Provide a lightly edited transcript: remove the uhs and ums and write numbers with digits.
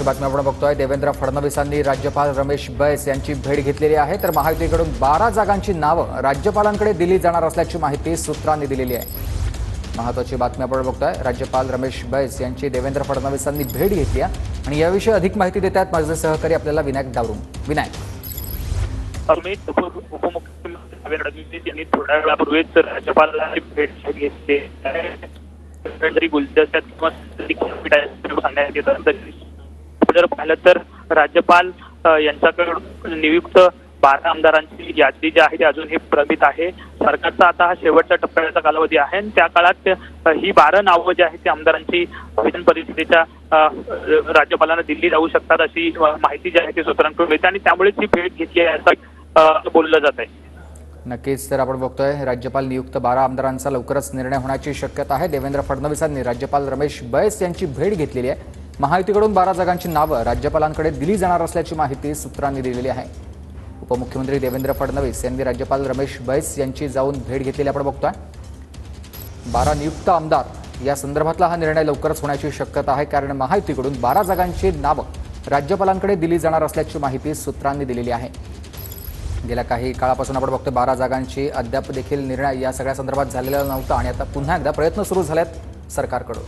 महत्त्वाची बातमी आपण बघतोय। देवेंद्र फडणवीसांनी राज्यपाल रमेश बैस यांची भेट घेतलेली आहे। तर महायुतीकडून 12 जागांची नावं राज्यपालांकडे दिली जाणार असल्याची माहिती सूत्रांनी दिलेली आहे। महत्त्वाची बातमी आपण बघतोय। राज्यपाल रमेश बैस यांची देवेंद्र फडणवीसांनी भेट घेतली आहे आणि याविषयी अधिक माहिती देतात माझे सहकारी आपल्याला विनायक दावरून। विनायक, उपमुख्यमंत्री फडणवीस यांनी थोड्या वेळापूर्वीच राज्यपालांची भेट घेतली जरी गुलदस्त्यात किंवा सांगण्यात येतात जर पाहिलं तर राज्यपाल यांच्याकडून नियुक्त 12 आमदारांची यादी जी आहे ती अजूनही प्रलंबित आहे। सरकारचा आता हा शेवटच्या टप्प्याचा कालावधी आहे आणि त्या काळात ही 12 नावं जी आहेत ती आमदारांची विधान परिषदेच्या राज्यपालांना दिली जाऊ शकतात अशी माहिती जी आहे ती सूत्रांकडून मिळते आणि त्यामुळेच ही भेट घेतली आहे असं बोललं जात आहे। नक्कीच, तर आपण बघतोय राज्यपाल नियुक्त 12 आमदारांचा लवकरच निर्णय होण्याची शक्यता आहे। देवेंद्र फडणवीसांनी राज्यपाल रमेश बैस यांची भेट घेतलेली आहे। महायुतीकडून 12 जागांची नावं राज्यपालांकडे दिली जाणार असल्याची माहिती सूत्रांनी दिलेली आहे। उपमुख्यमंत्री देवेंद्र फडणवीस यांनी राज्यपाल रमेश बैस यांची जाऊन भेट घेतलेली आपण बघतोय। 12 नियुक्त आमदार या संदर्भातला हा निर्णय लवकरच होण्याची शक्यता आहे, कारण महायुतीकडून 12 जागांची नावं राज्यपालांकडे दिली जाणार असल्याची माहिती सूत्रांनी दिलेली आहे। गेल्या काही काळापासून आपण बघतोय 12 जागांची अद्याप देखील निर्णय या सगळ्या संदर्भात झालेला नव्हता आणि आता पुन्हा एकदा प्रयत्न सुरू झालेत सरकारकडून।